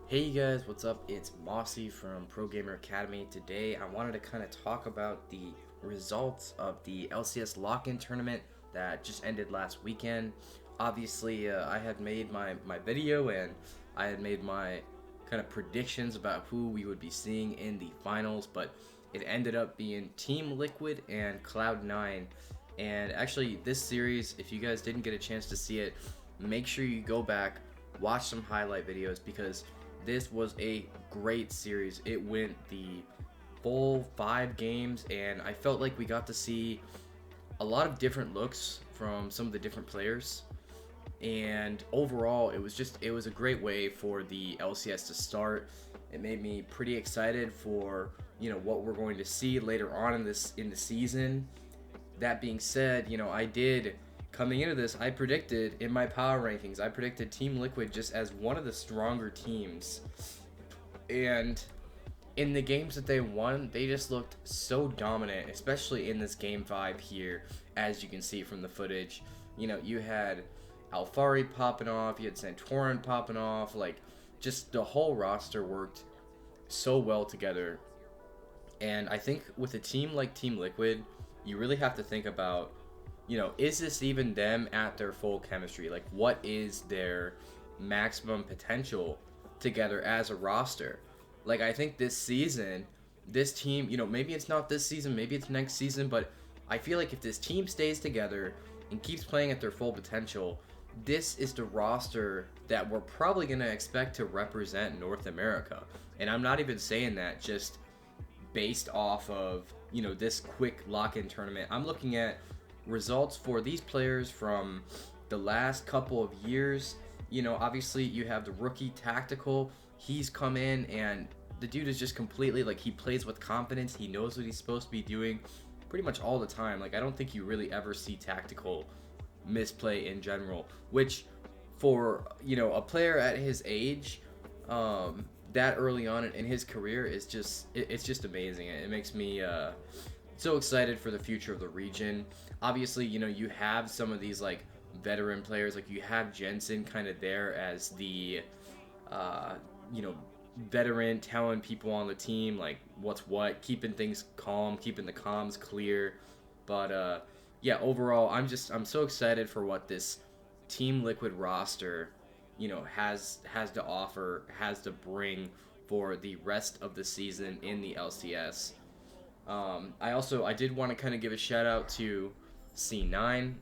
Hey you guys, what's up? It's Mossy from Pro Gamer Academy. Today I wanted to kind of talk about the results of the LCS lock-in tournament that just ended last weekend. Obviously, I had made my video and I had made my kind of predictions about who we would be seeing in the finals, but it ended up being Team Liquid and Cloud9. And actually, this series, if you guys didn't get a chance to see it, make sure you go back, watch some highlight videos because this was a great series. It went the full 5 games, and I felt like we got to see a lot of different looks from some of the different players. And overall, it was a great way for the LCS to start. It made me pretty excited for what we're going to see later on in the season. That being said, I did coming into this, I predicted in my power rankings, I predicted Team Liquid just as one of the stronger teams. And in the games that they won, they just looked so dominant, especially in this game 5 here, as you can see from the footage. You had Alfari popping off, you had Santorin popping off, like just the whole roster worked so well together. And I think with a team like Team Liquid, you really have to think about, is this even them at their full chemistry? Like, what is their maximum potential together as a roster? Like, I think this season, this team, maybe it's not this season, maybe it's next season, but I feel like if this team stays together and keeps playing at their full potential, this is the roster that we're probably going to expect to represent North America. And I'm not even saying that just based off of, this quick lock-in tournament. I'm looking at results for these players from the last couple of years. Obviously you have the rookie Tactical. He's come in and the dude is just completely like, he plays with confidence. He knows what he's supposed to be doing pretty much all the time. Like, I don't think you really ever see Tactical misplay in general, which for a player at his age, that early on in his career is just it's just amazing. It makes me so excited for the future of the region. Obviously, you have some of these like veteran players, like you have Jensen kind of there as the veteran telling people on the team like what's what, keeping things calm, keeping the comms clear. But yeah, overall, I'm so excited for what this Team Liquid roster has to offer, has to bring for the rest of the season in the LCS. I did want to kind of give a shout out to C9.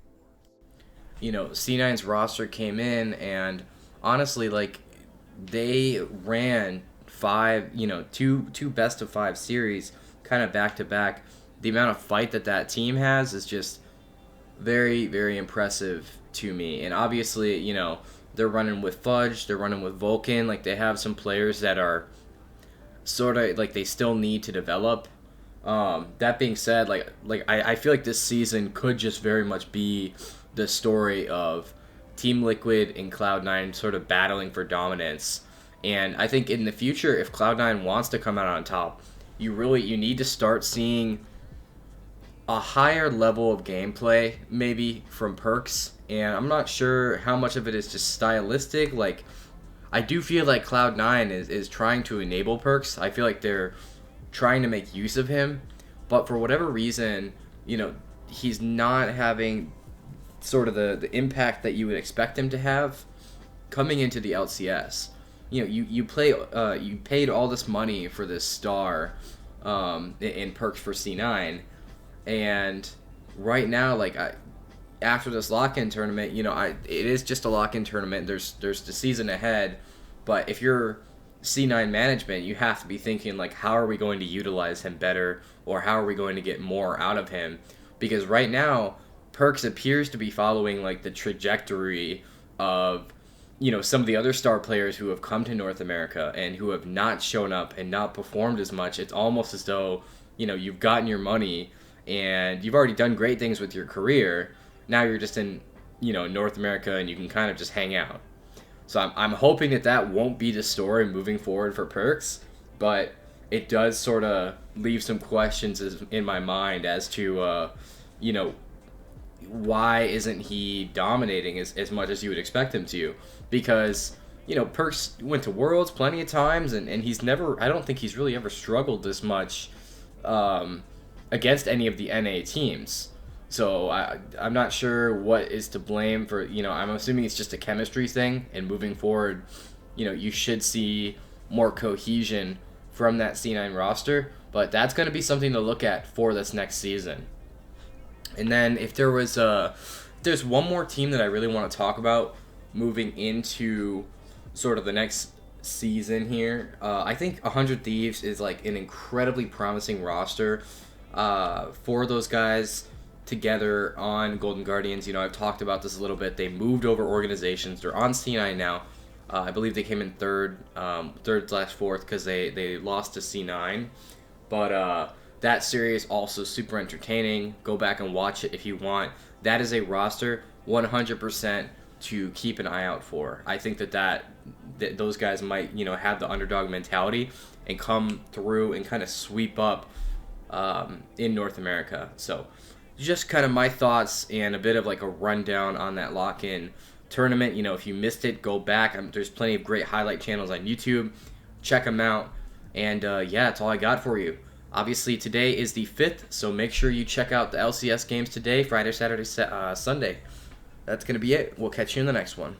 C9's roster came in and honestly, like, they ran two best of 5 series kind of back to back. The amount of fight that team has is just very, very impressive to me. And obviously, they're running with Fudge, they're running with Vulcan. Like, they have some players that are sort of like they still need to develop. That being said, I feel like this season could just very much be the story of Team Liquid and Cloud9 sort of battling for dominance. And I think in the future, if Cloud9 wants to come out on top, you need to start seeing a higher level of gameplay maybe from Perks. And I'm not sure how much of it is just stylistic. Like, I do feel like Cloud9 is trying to enable Perks. I feel like they're trying to make use of him, but for whatever reason, he's not having sort of the impact that you would expect him to have coming into the LCS. You paid all this money for this star in Perks for C9, and right now, like, after this lock-in tournament, it is just a lock-in tournament. There's the season ahead, but if you're C9 management, you have to be thinking like, how are we going to utilize him better, or how are we going to get more out of him? Because right now, Perks appears to be following like the trajectory of some of the other star players who have come to North America and who have not shown up and not performed as much. It's almost as though you've gotten your money and you've already done great things with your career. Now you're just in North America and you can kind of just hang out. So I'm hoping that won't be the story moving forward for Perks, but it does sort of leave some questions in my mind as to why isn't he dominating as much as you would expect him to? Because Perks went to Worlds plenty of times, and he's never. I don't think he's really ever struggled this much against any of the NA teams. So I'm not sure what is to blame for. I'm assuming it's just a chemistry thing, and moving forward, you should see more cohesion from that C9 roster. But that's going to be something to look at for this next season. And then if there's one more team that I really want to talk about moving into sort of the next season here. I think 100 Thieves is like an incredibly promising roster for those guys together on Golden Guardians. I've talked about this a little bit. They moved over organizations. They're on C9 now. I believe they came in third/fourth because they lost to C9. But that series also super entertaining. Go back and watch it if you want. That is a roster 100% to keep an eye out for. I think that those guys might have the underdog mentality and come through and kind of sweep up in North America. So just kind of my thoughts and a bit of like a rundown on that lock-in tournament. If you missed it, go back. There's plenty of great highlight channels on YouTube. Check them out. And yeah, that's all I got for you. Obviously, today is the 5th, so make sure you check out the LCS games today, Friday, Saturday, Sunday. That's going to be it. We'll catch you in the next one.